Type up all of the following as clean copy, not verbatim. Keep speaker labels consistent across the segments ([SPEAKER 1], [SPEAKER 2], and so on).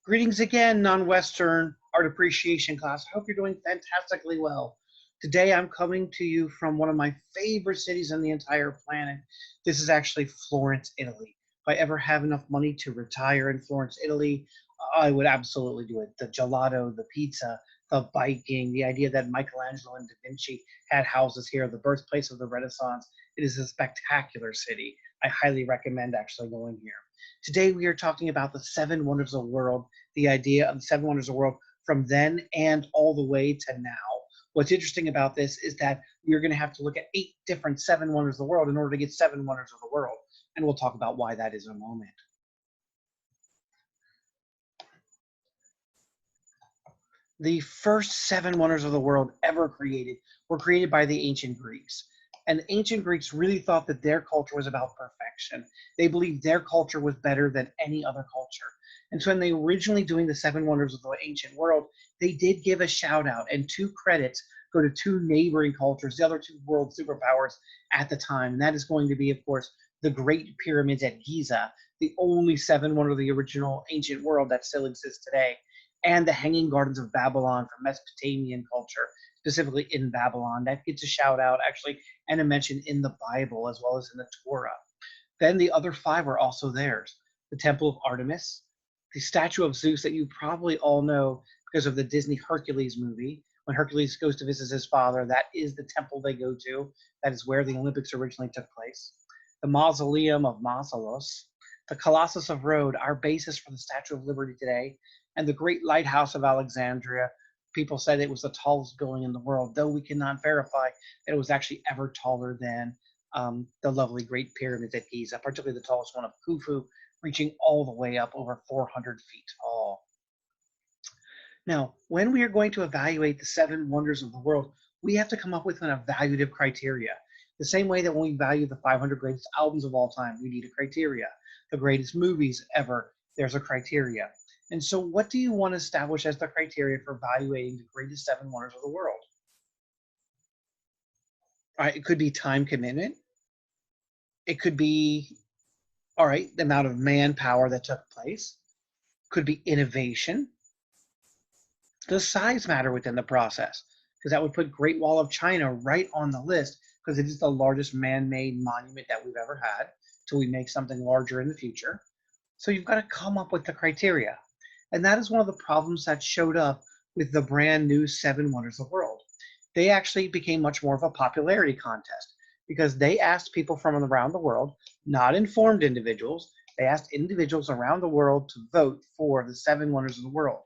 [SPEAKER 1] Greetings again, non-Western art appreciation class. I hope you're doing fantastically well. Today I'm coming to you from one of my favorite cities on the entire planet. This is actually Florence, Italy. If I ever have enough money to retire in Florence, Italy, I would absolutely do it. The gelato, the pizza, the biking, the idea that Michelangelo and Da Vinci had houses here, the birthplace of the Renaissance. It is a spectacular city. I highly recommend actually going here. Today we are talking about the seven wonders of the world, the idea of the seven wonders of the world from then and all the way to now. What's interesting about this is that we're going to have to look at 8 different seven wonders of the world in order to get seven wonders of the world. And we'll talk about why that is in a moment. The first seven wonders of the world ever created were created by the ancient Greeks. And the ancient Greeks really thought that their culture was about perfection. They believed their culture was better than any other culture. And so when they were originally doing the seven wonders of the ancient world, they did give a shout out, and 2 credits go to 2 neighboring cultures, the other 2 world superpowers at the time. And that is going to be, of course, the Great Pyramids at Giza, the only seven wonder of the original ancient world that still exists today, and the Hanging Gardens of Babylon from Mesopotamian culture, specifically in Babylon. That gets a shout out, actually, and a mention in the Bible as well as in the Torah. Then the other 5 are also theirs. The Temple of Artemis, the statue of Zeus that you probably all know because of the Disney Hercules movie. When Hercules goes to visit his father, that is the temple they go to. That is where the Olympics originally took place. The Mausoleum of Mausoleus, the Colossus of Rhodes, our basis for the Statue of Liberty today, and the Great Lighthouse of Alexandria. People said it was the tallest building in the world, though we cannot verify that it was actually ever taller than the lovely Great Pyramids at Giza, particularly the tallest one of Khufu, reaching all the way up over 400 feet tall. Now, when we are going to evaluate the seven wonders of the world, we have to come up with an evaluative criteria. The same way that when we value the 500 greatest albums of all time, we need a criteria. The greatest movies ever, there's a criteria. And so what do you want to establish as the criteria for evaluating the greatest seven wonders of the world? All right, it could be time commitment. It could be, all right, the amount of manpower that took place. Could be innovation. Does size matter within the process? Because that would put Great Wall of China right on the list because it is the largest man-made monument that we've ever had till we make something larger in the future. So you've got to come up with the criteria. And that is one of the problems that showed up with the brand new Seven Wonders of the World. They actually became much more of a popularity contest because they asked people from around the world, not informed individuals, they asked individuals around the world to vote for the Seven Wonders of the World.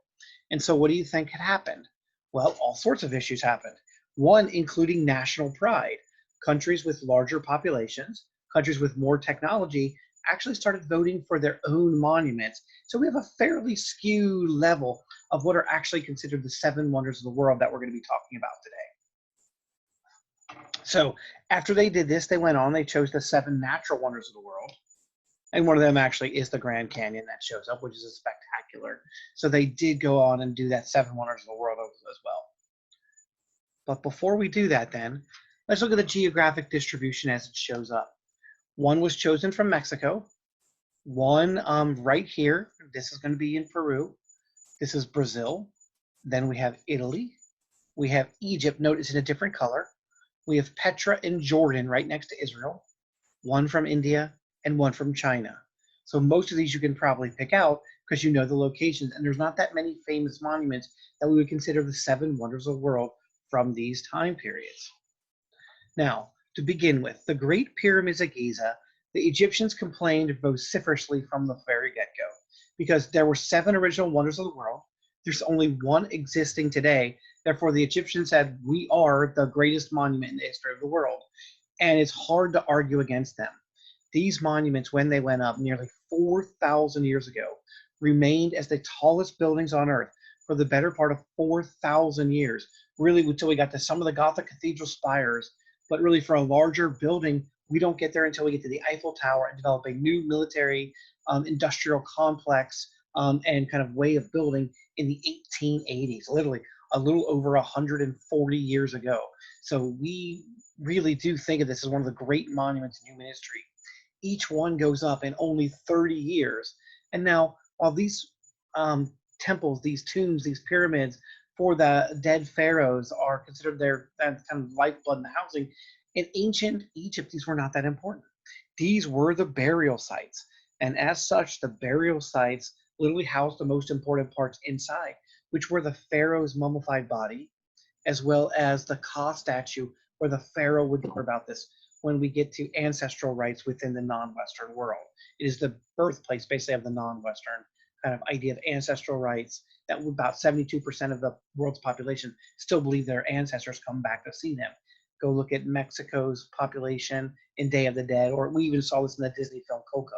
[SPEAKER 1] And so what do you think had happened? Well, all sorts of issues happened. One, including national pride. Countries with larger populations, countries with more technology, actually started voting for their own monuments. So we have a fairly skewed level of what are actually considered the seven wonders of the world that we're going to be talking about today. So after they did this, they went on, they chose the 7 natural wonders of the world. And one of them actually is the Grand Canyon that shows up, which is a spectacular. So they did go on and do that 7 wonders of the world as well. But before we do that then, let's look at the geographic distribution as it shows up. One was chosen from Mexico. One right here, this is going to be in Peru. This is Brazil. Then we have Italy. We have Egypt, notice in a different color. We have Petra in Jordan right next to Israel. One from India and one from China. So most of these you can probably pick out because you know the locations, and there's not that many famous monuments that we would consider the 7 wonders of the world from these time periods. Now, to begin with, the Great Pyramids at Giza, the Egyptians complained vociferously from the very get-go because there were 7 original wonders of the world. There's only one existing today. Therefore, the Egyptians said, we are the greatest monument in the history of the world. And it's hard to argue against them. These monuments, when they went up nearly 4,000 years ago, remained as the tallest buildings on Earth for the better part of 4,000 years, really until we got to some of the Gothic cathedral spires. But really for a larger building, we don't get there until we get to the Eiffel Tower and develop a new military industrial complex and kind of way of building in the 1880s, literally a little over 140 years ago. So we really do think of this as one of the great monuments in human history. Each one goes up in only 30 years. And now, while these temples, these tombs, these pyramids for the dead pharaohs are considered their kind of lifeblood and housing. In ancient Egypt, these were not that important. These were the burial sites. And as such, the burial sites literally housed the most important parts inside, which were the pharaoh's mummified body, as well as the Ka statue, where the pharaoh would talk about this when we get to ancestral rites within the non-Western world. It is the birthplace, basically, of the non-Western kind of idea of ancestral rites that about 72% of the world's population still believe their ancestors come back to see them. Go look at Mexico's population in Day of the Dead, or we even saw this in the Disney film Coco.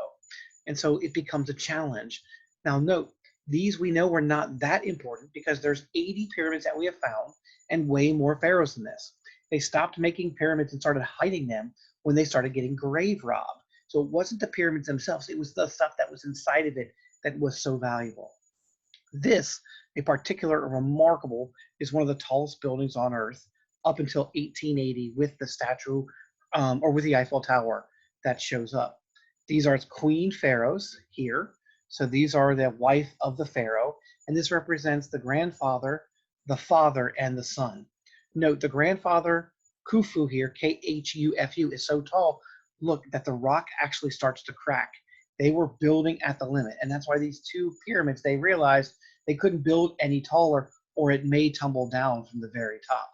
[SPEAKER 1] And so it becomes a challenge. Now note, these we know were not that important because there's 80 pyramids that we have found and way more pharaohs than this. They stopped making pyramids and started hiding them when they started getting grave robbed. So it wasn't the pyramids themselves, it was the stuff that was inside of it that was so valuable. This, a particular remarkable, is one of the tallest buildings on Earth up until 1880 with the statue or with the Eiffel Tower that shows up. These are queen pharaohs here. So these are the wife of the pharaoh, and this represents the grandfather, the father, and the son. Note the grandfather, Khufu here, Khufu, is so tall, look, that the rock actually starts to crack. They were building at the limit, and that's why these two pyramids, they realized they couldn't build any taller or it may tumble down from the very top.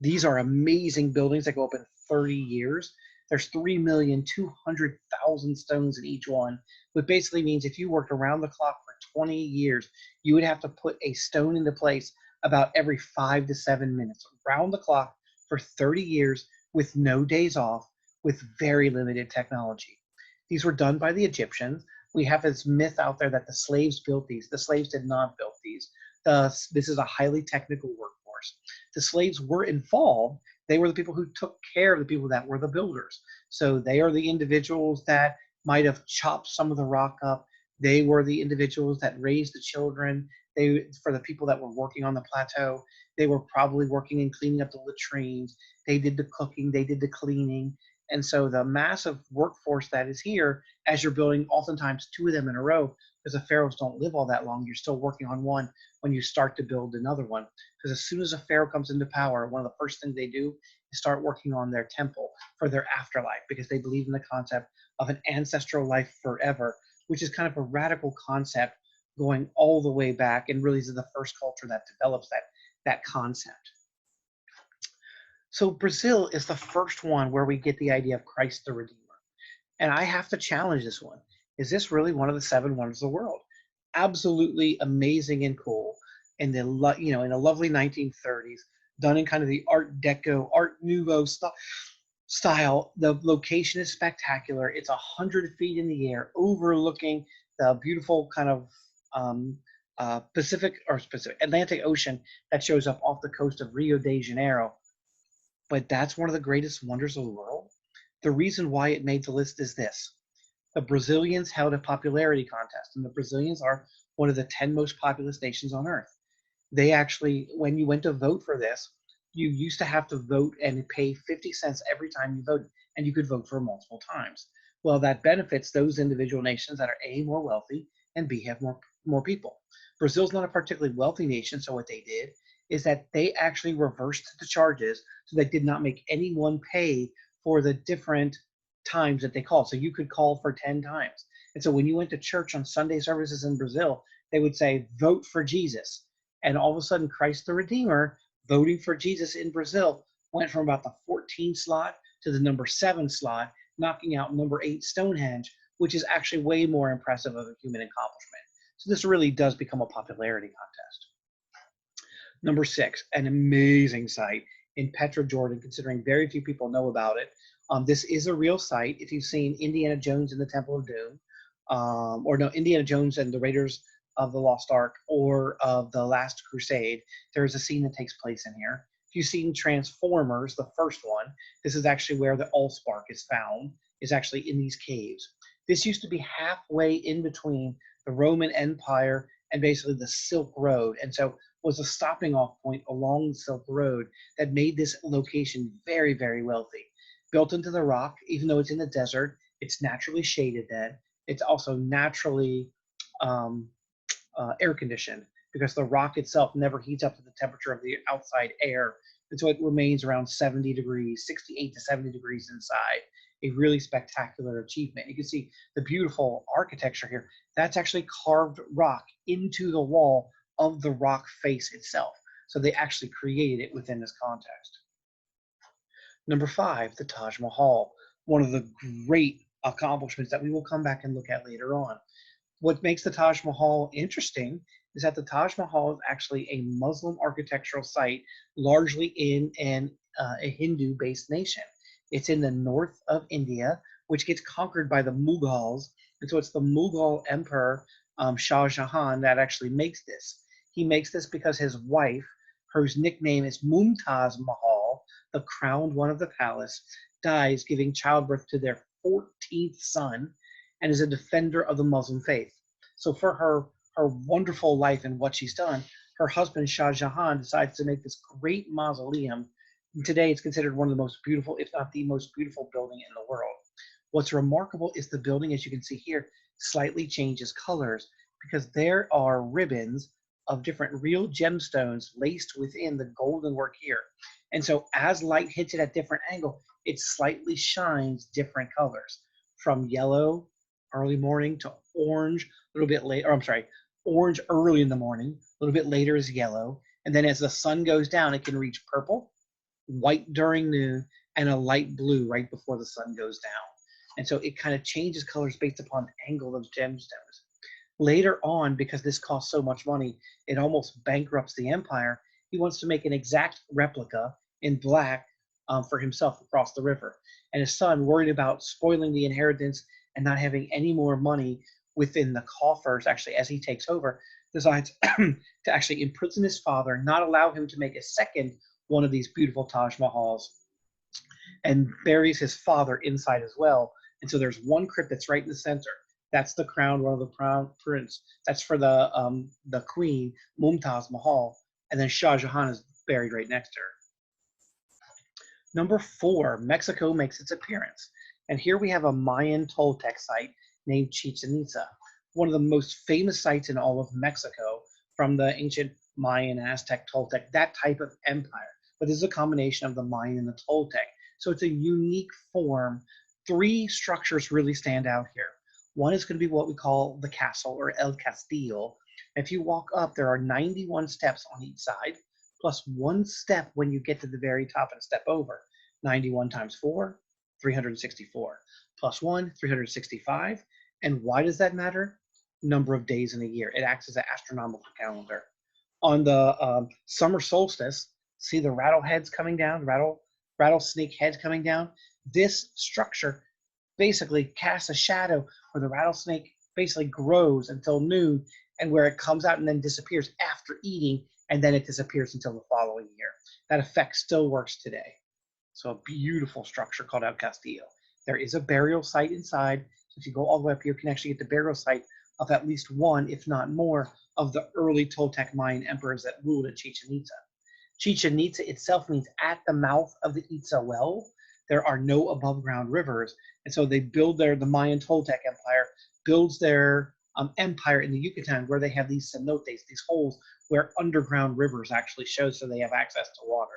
[SPEAKER 1] These are amazing buildings that go up in 30 years. There's 3,200,000 stones in each one, which basically means if you worked around the clock for 20 years, you would have to put a stone into place about every 5 to 7 minutes, around the clock for 30 years with no days off, with very limited technology. These were done by the Egyptians. We have this myth out there that the slaves built these. The slaves did not build these. This is a highly technical workforce. The slaves were involved. They were the people who took care of the people that were the builders. So they are the individuals that might have chopped some of the rock up. They were the individuals that raised the children. For the people that were working on the plateau, they were probably working and cleaning up the latrines. They did the cooking, they did the cleaning. And so the massive workforce that is here, as you're building oftentimes two of them in a row, because the pharaohs don't live all that long, you're still working on one when you start to build another one. Because as soon as a pharaoh comes into power, one of the first things they do is start working on their temple for their afterlife, because they believe in the concept of an ancestral life forever, which is kind of a radical concept going all the way back, and really is the first culture that develops that concept. So Brazil is the first one where we get the idea of Christ the Redeemer. And I have to challenge this one. Is this really one of the 7 wonders of the world? Absolutely amazing and cool. In the in a lovely 1930s, done in kind of the Art Deco, Art Nouveau style. The location is spectacular. It's 100 feet in the air, overlooking the beautiful kind of Atlantic Ocean that shows up off the coast of Rio de Janeiro. But that's one of the greatest wonders of the world. The reason why it made the list is this. The Brazilians held a popularity contest, and the Brazilians are one of the 10 most populous nations on Earth. They actually, when you went to vote for this, you used to have to vote and pay 50 cents every time you voted, and you could vote for multiple times. Well, that benefits those individual nations that are A, more wealthy, and B, have more people. Brazil's not a particularly wealthy nation, so what they did is that they actually reversed the charges, so they did not make anyone pay for the different times that they called. So you could call for 10 times. And so when you went to church on Sunday services in Brazil, they would say, vote for Jesus. And all of a sudden, Christ the Redeemer, voting for Jesus in Brazil, went from about the 14 slot to the number 7 slot, knocking out number 8 Stonehenge, which is actually way more impressive of a human accomplishment. So this really does become a popularity contest. Number 6, an amazing site in Petra, Jordan, considering very few people know about it. This is a real site. If you've seen Indiana Jones and the Temple of Doom, Indiana Jones and the Raiders of the Lost Ark, or of the Last Crusade, there is a scene that takes place in here. If you've seen Transformers, the first one, this is actually where the Allspark is found, is actually in these caves. This used to be halfway in between the Roman Empire and basically the Silk Road, and so was a stopping off point along the Silk Road that made this location very, very wealthy. Built into the rock, even though it's in the desert, it's naturally shaded then. It's also naturally air conditioned because the rock itself never heats up to the temperature of the outside air. And so it remains around 70 degrees, 68 to 70 degrees inside. A really spectacular achievement. You can see the beautiful architecture here. That's actually carved rock into the wall of the rock face itself. So they actually created it within this context. Number 5, the Taj Mahal, one of the great accomplishments that we will come back and look at later on. What makes the Taj Mahal interesting is that the Taj Mahal is actually a Muslim architectural site, largely in a Hindu-based nation. It's in the north of India, which gets conquered by the Mughals. And so it's the Mughal emperor, Shah Jahan, that actually makes this. He makes this because his wife, whose nickname is Mumtaz Mahal, the crowned one of the palace, dies giving childbirth to their 14th son and is a defender of the Muslim faith. So for her wonderful life and what she's done, her husband, Shah Jahan, decides to make this great mausoleum. And today, it's considered one of the most beautiful, if not the most beautiful building in the world. What's remarkable is the building, as you can see here, slightly changes colors because there are ribbons of different real gemstones laced within the golden work here. And so as light hits it at different angle, it slightly shines different colors, from yellow early morning to orange a little bit later, or I'm sorry, orange early in the morning, a little bit later is yellow, and then as the sun goes down, it can reach purple, white during noon, and a light blue right before the sun goes down. And so it kind of changes colors based upon the angle of gemstones. Later on, because this costs so much money, it almost bankrupts the empire. He wants to make an exact replica in black for himself across the river. And his son, worried about spoiling the inheritance and not having any more money within the coffers, actually, as he takes over, decides to actually imprison his father, not allow him to make a second one of these beautiful Taj Mahals, and buries his father inside as well. And so there's one crypt that's right in the center. That's the crown, one of the crown prince. That's for the queen, Mumtaz Mahal, and then Shah Jahan is buried right next to her. Number 4, Mexico makes its appearance. And here we have a Mayan Toltec site named Chichen Itza, one of the most famous sites in all of Mexico from the ancient Mayan, Aztec, Toltec, that type of empire. But this is a combination of the Mayan and the Toltec. So it's a unique form. 3 structures really stand out here. One is going to be what we call the castle, or El Castillo. If you walk up, there are 91 steps on each side, plus 1 step when you get to the very top and step over. 91 times 4, 364. Plus 1, 365. And why does that matter? Number of days in a year. It acts as an astronomical calendar. On the summer solstice, see the rattleheads coming down, rattlesnake heads coming down? This structure basically casts a shadow where the rattlesnake basically grows until noon, and where it comes out and then disappears after eating, and then it disappears until the following year. That effect still works today. So a beautiful structure called El Castillo. There is a burial site inside. So if you go all the way up here, you can actually get the burial site of at least one, if not more, of the early Toltec Mayan emperors that ruled at Chichen Itza. Chichen Itza itself means at the mouth of the Itza well. There are no above ground rivers. And so they build the Mayan Toltec Empire builds their empire in the Yucatan, where they have these cenotes, these holes where underground rivers actually show, so they have access to water.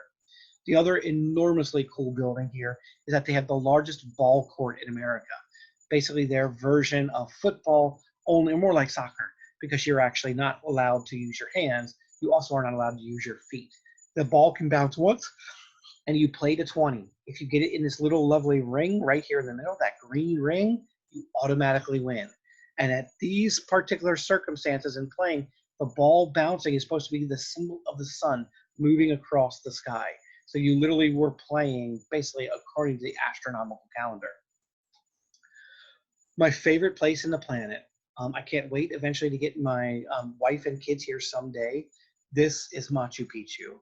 [SPEAKER 1] The other enormously cool building here is that they have the largest ball court in America. Basically their version of football, only more like soccer, because you're actually not allowed to use your hands. You also are not allowed to use your feet. The ball can bounce once, and you play to 20. If you get it in this little lovely ring right here in the middle, that green ring, you automatically win. And at these particular circumstances in playing, the ball bouncing is supposed to be the symbol of the sun moving across the sky. So you literally were playing basically according to the astronomical calendar. My favorite place in the planet. I can't wait eventually to get my wife and kids here someday. This is Machu Picchu,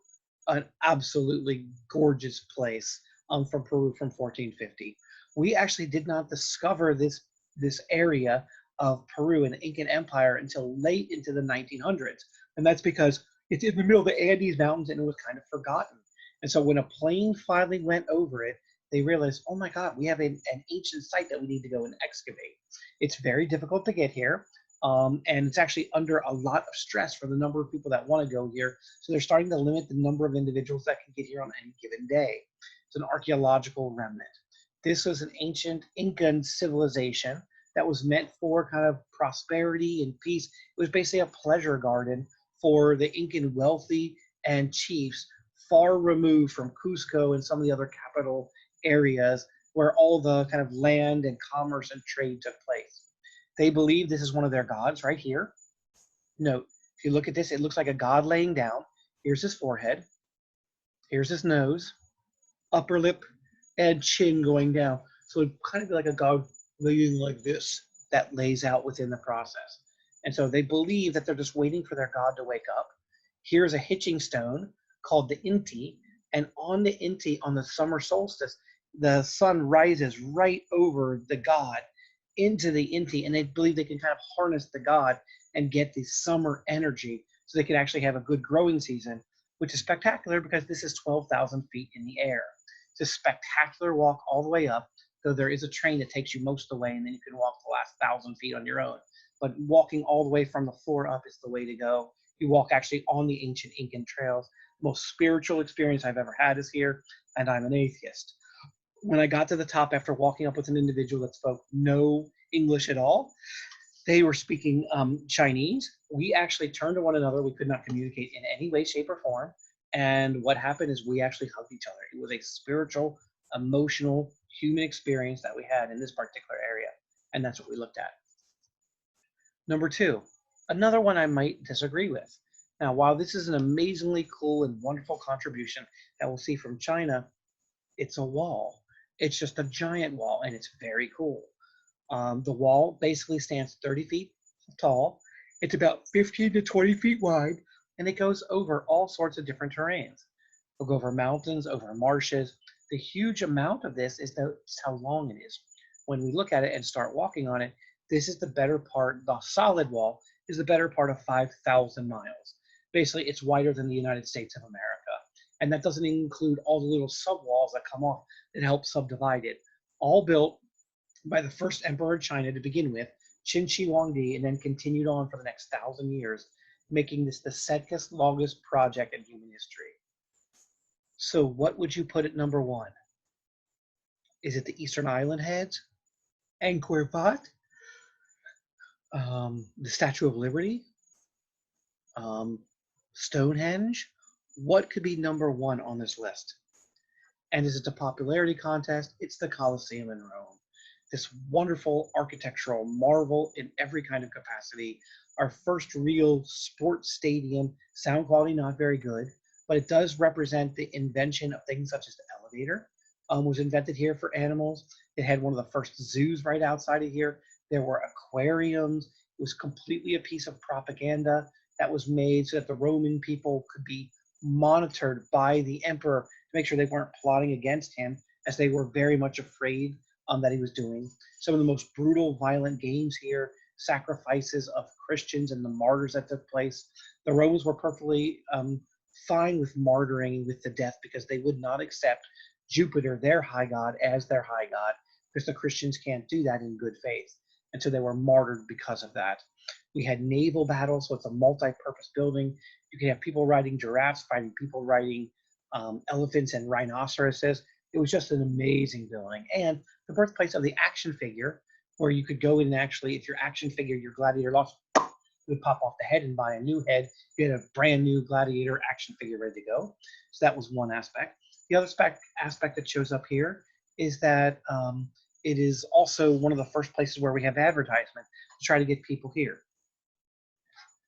[SPEAKER 1] an absolutely gorgeous place from Peru from 1450. We actually did not discover this area of Peru and the Incan Empire until late into the 1900s. And that's because it's in the middle of the Andes Mountains and it was kind of forgotten. And so when a plane finally went over it, they realized, oh my God, we have an ancient site that we need to go and excavate. It's very difficult to get here. and it's actually under a lot of stress for the number of people that want to go here. So they're starting to limit the number of individuals that can get here on any given day. It's an archaeological remnant. This was an ancient Incan civilization that was meant for kind of prosperity and peace. It was basically a pleasure garden for the Incan wealthy and chiefs far removed from Cusco and some of the other capital areas where all the kind of land and commerce and trade took place. They believe this is one of their gods right here. Note, if you look at this, it looks like a god laying down. Here's his forehead. Here's his nose, upper lip, and chin going down. So it'd kind of be like a god laying like this that lays out within the process. And so they believe that they're just waiting for their god to wake up. Here's a hitching stone called the Inti, and on the Inti, on the summer solstice, the sun rises right over the god into the Inti, and they believe they can kind of harness the god and get the summer energy so they can actually have a good growing season, which is spectacular because this is 12,000 feet in the air. It's a spectacular walk all the way up, though there is a train that takes you most of the way, and then you can walk the last 1,000 feet on your own. But walking all the way from the floor up is the way to go. You walk actually on the ancient Incan trails. The most spiritual experience I've ever had is here, and I'm an atheist. When I got to the top after walking up with an individual that spoke no English at all, they were speaking Chinese. We actually turned to one another. We could not communicate in any way, shape, or form. And what happened is we actually hugged each other. It was a spiritual, emotional, human experience that we had in this particular area. And that's what we looked at. Number two, another one I might disagree with. Now, while this is an amazingly cool and wonderful contribution that we'll see from China, it's a wall. It's just a giant wall, and it's very cool. The wall basically stands 30 feet tall. It's about 15 to 20 feet wide, and it goes over all sorts of different terrains. It'll go over mountains, over marshes. The huge amount of this is how long it is. When we look at it and start walking on it, this is the better part, the solid wall is the better part of 5,000 miles. Basically, it's wider than the United States of America. And that doesn't include all the little sub-walls that come off that help subdivide it. All built by the first emperor of China to begin with, Qin Shi Huangdi, and then continued on for the next 1,000 years, making this the second longest project in human history. So what would you put at number one? Is it the Eastern Island Heads? Angkor Wat? The Statue of Liberty? Stonehenge? What could be number one on this list? And is it a popularity contest? It's the Colosseum in Rome. This wonderful architectural marvel in every kind of capacity. Our first real sports stadium, sound quality not very good, but it does represent the invention of things such as the elevator. Was invented here for animals. It had one of the first zoos right outside of here. There were aquariums. It was completely a piece of propaganda that was made so that the Roman people could be monitored by the emperor to make sure they weren't plotting against him, as they were very much afraid that he was doing. Some of the most brutal, violent games here, sacrifices of Christians and the martyrs that took place. The Romans were perfectly fine with martyring, with the death, because they would not accept Jupiter, their high god, as their high god, because the Christians can't do that in good faith. And so they were martyred because of that. We had naval battles, so it's a multi-purpose building. You can have people riding giraffes, fighting people riding elephants and rhinoceroses. It was just an amazing building. And the birthplace of the action figure, where you could go in and actually, if your action figure, your gladiator lost, you would pop off the head and buy a new head. You had a brand new gladiator action figure ready to go. So that was one aspect. The other aspect that shows up here is that it is also one of the first places where we have advertisement to try to get people here.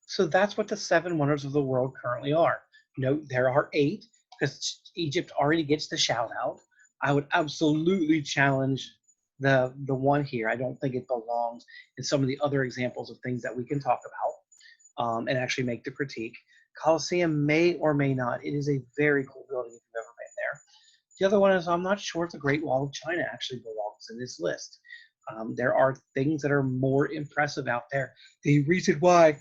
[SPEAKER 1] So that's what the 7 wonders of the world currently are. Note there are 8, because Egypt already gets the shout out. I would absolutely challenge the one here. I don't think it belongs in some of the other examples of things that we can talk about and actually make the critique. Colosseum may or may not. It is a very cool building if you've ever been there. The other one is I'm not sure if the Great Wall of China actually belongs in this list. There are things that are more impressive out there. The reason why,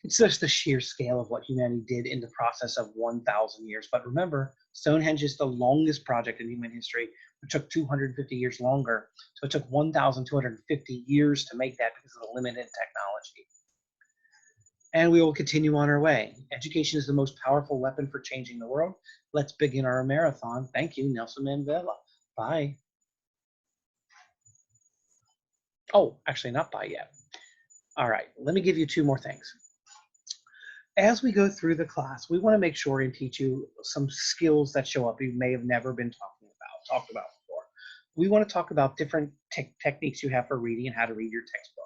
[SPEAKER 1] it's just the sheer scale of what humanity did in the process of 1,000 years. But remember, Stonehenge is the longest project in human history. It took 250 years longer. So it took 1,250 years to make that because of the limited technology. And we will continue on our way. Education is the most powerful weapon for changing the world. Let's begin our marathon. Thank you, Nelson Mandela. Bye. Oh, actually not bye yet. All right, let me give you 2 more things. As we go through the class, we want to make sure and teach you some skills that show up you may have never been talked about before. We want to talk about different techniques you have for reading and how to read your textbook.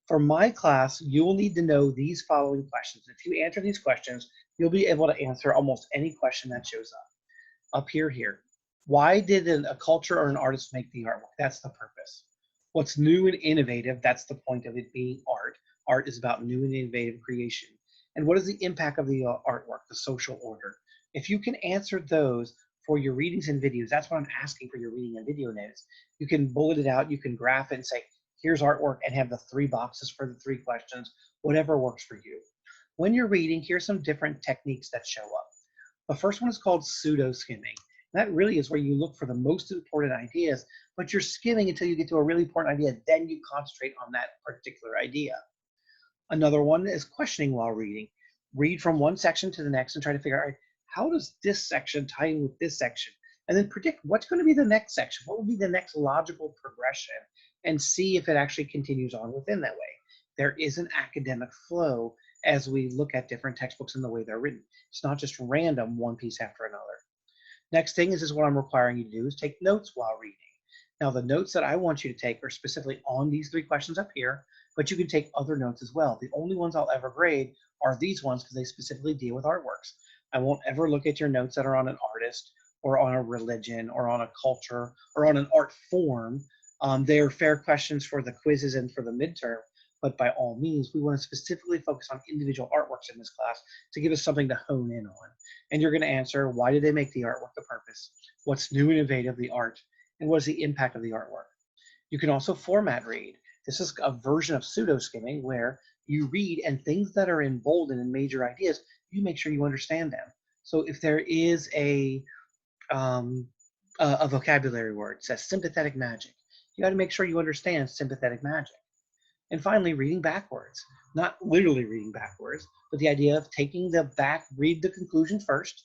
[SPEAKER 1] For my class, you will need to know these following questions. If you answer these questions, you'll be able to answer almost any question that shows up. Up here. Why did a culture or an artist make the artwork? That's the purpose. What's new and innovative? That's the point of it being art. Art is about new and innovative creation. And what is the impact of the artwork, the social order? If you can answer those for your readings and videos, that's what I'm asking for your reading and video notes. You can bullet it out, you can graph it and say, here's artwork, and have the 3 boxes for the 3 questions, whatever works for you. When you're reading, here's some different techniques that show up. The first one is called pseudo skimming. That really is where you look for the most important ideas, but you're skimming until you get to a really important idea, then you concentrate on that particular idea. Another one is questioning while reading. Read from one section to the next and try to figure out, how does this section tie in with this section? And then predict what's going to be the next section. What will be the next logical progression? And see if it actually continues on within that way. There is an academic flow as we look at different textbooks and the way they're written. It's not just random, one piece after another. Next thing is what I'm requiring you to do is take notes while reading. Now, the notes that I want you to take are specifically on these 3 questions up here, but you can take other notes as well. The only ones I'll ever grade are these ones because they specifically deal with artworks. I won't ever look at your notes that are on an artist or on a religion or on a culture or on an art form. They are fair questions for the quizzes and for the midterm, but by all means, we want to specifically focus on individual artworks in this class to give us something to hone in on. And you're going to answer, why did they make the artwork, the purpose? What's new and innovative, the art? And what is the impact of the artwork? You can also format read. This is a version of pseudo skimming where you read and things that are in bold and in major ideas, you make sure you understand them. So if there is a vocabulary word, says sympathetic magic, you got to make sure you understand sympathetic magic. And finally, reading backwards. Not literally reading backwards, but the idea of taking read the conclusion first,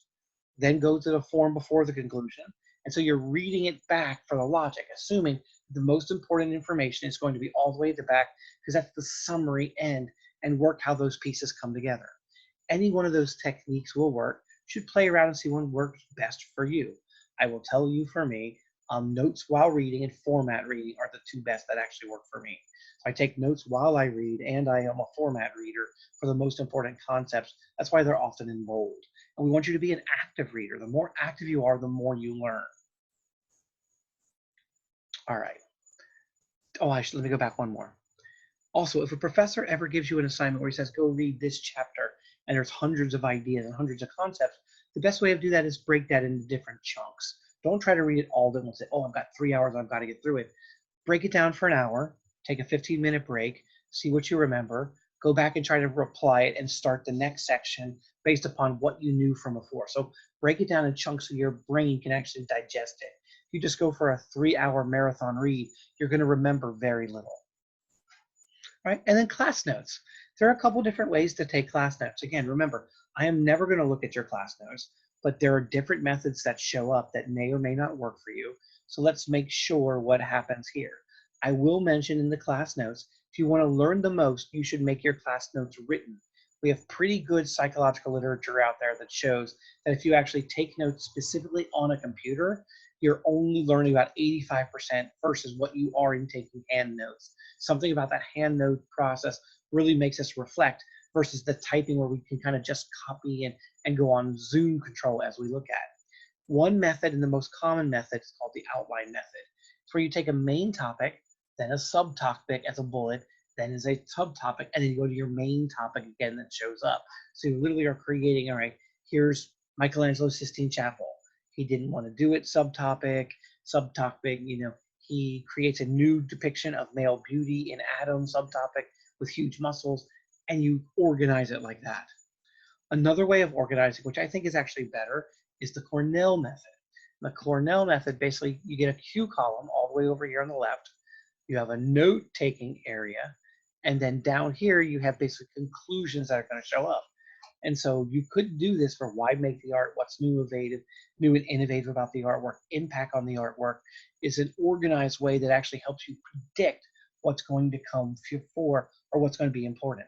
[SPEAKER 1] then go to the form before the conclusion. And so you're reading it back for the logic, assuming the most important information is going to be all the way at the back, because that's the summary end, and work how those pieces come together. Any one of those techniques will work. You should play around and see what works best for you. I will tell you, for me, notes while reading and format reading are the 2 best that actually work for me. So I take notes while I read, and I am a format reader for the most important concepts. That's why they're often in bold. And we want you to be an active reader. The more active you are, the more you learn. All right. Oh, let me go back one more. Also, if a professor ever gives you an assignment where he says, go read this chapter, and there's hundreds of ideas and hundreds of concepts, the best way to do that is break that into different chunks. Don't try to read it all at once. Say, oh, I've got 3 hours, I've got to get through it. Break it down for an hour, take a 15-minute break, see what you remember, go back and try to apply it and start the next section based upon what you knew from before. So break it down in chunks so your brain can actually digest it. If you just go for a 3-hour marathon read, you're going to remember very little. Right? And then class notes. There are a couple different ways to take class notes. Again, remember, I am never going to look at your class notes, but there are different methods that show up that may or may not work for you. So let's make sure what happens here. I will mention in the class notes, if you want to learn the most, you should make your class notes written. We have pretty good psychological literature out there that shows that if you actually take notes specifically on a computer, you're only learning about 85% versus what you are in taking hand notes. Something about that hand note process really makes us reflect versus the typing where we can kind of just copy and go on zoom control as we look at. One method, and the most common method, is called the outline method. It's where you take a main topic, then a subtopic as a bullet, then as a subtopic, and then you go to your main topic again that shows up. So you literally are creating, all right, here's Michelangelo's Sistine Chapel. He didn't want to do it subtopic, he creates a new depiction of male beauty in Adam subtopic with huge muscles, and you organize it like that. Another way of organizing, which I think is actually better, is the Cornell method. The Cornell method, basically, you get a Q column all the way over here on the left. You have a note-taking area, And then down here, you have basically conclusions that are going to show up. And so you could do this for why make the art, what's new and innovative about the artwork, impact on the artwork, is an organized way that actually helps you predict what's going to come for or what's going to be important.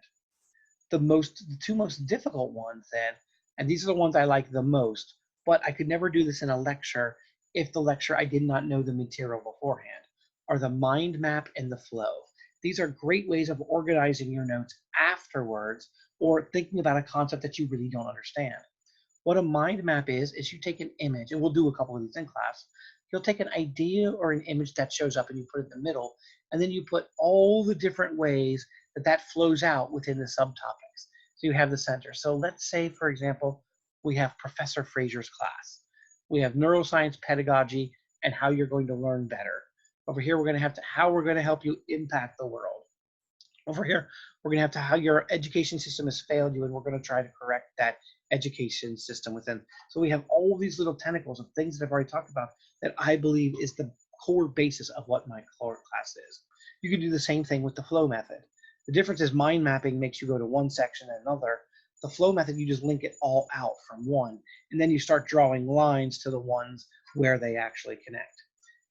[SPEAKER 1] The two most difficult ones then, and these are the ones I like the most, but I could never do this in a lecture if the lecture I did not know the material beforehand, are the mind map and the flow. These are great ways of organizing your notes afterwards or thinking about a concept that you really don't understand. What a mind map is you take an image, and we'll do a couple of these in class. You'll take an idea or an image that shows up and you put it in the middle, and then you put all the different ways that that flows out within the subtopics. So you have the center. So let's say, for example, we have Professor Fraser's class. We have neuroscience, pedagogy, and how you're going to learn better. Over here, we're going to have how we're going to help you impact the world. Over here, we're going to have how your education system has failed you, and we're going to try to correct that education system within. So we have all these little tentacles of things that I've already talked about that I believe is the core basis of what my core class is. You can do the same thing with the flow method. The difference is mind mapping makes you go to one section and another. The flow method, you just link it all out from one, and then you start drawing lines to the ones where they actually connect.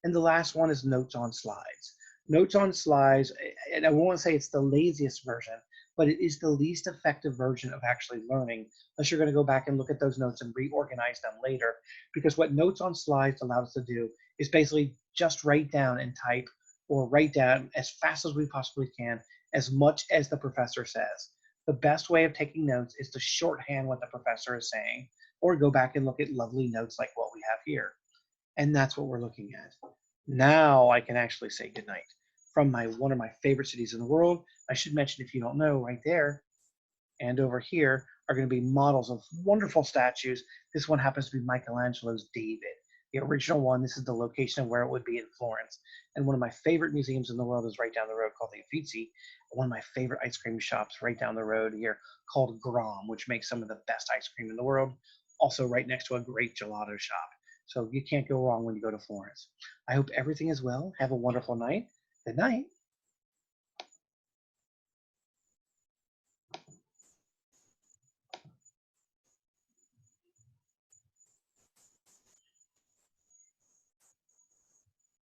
[SPEAKER 1] And the last one is notes on slides. Notes on slides, and I won't say it's the laziest version, but it is the least effective version of actually learning, unless you're going to go back and look at those notes and reorganize them later. Because what notes on slides allow us to do is basically just write down and type, or write down as fast as we possibly can, as much as the professor says. The best way of taking notes is to shorthand what the professor is saying, or go back and look at lovely notes like what we have here. And that's what we're looking at. Now I can actually say goodnight from one of my favorite cities in the world. I should mention, if you don't know, right there and over here are going to be models of wonderful statues. This one happens to be Michelangelo's David, the original one. This is the location of where it would be in Florence. And one of my favorite museums in the world is right down the road, called the Uffizi. One of my favorite ice cream shops right down the road here called Grom, which makes some of the best ice cream in the world. Also right next to a great gelato shop. So you can't go wrong when you go to Florence. I hope everything is well. Have a wonderful night. Good night.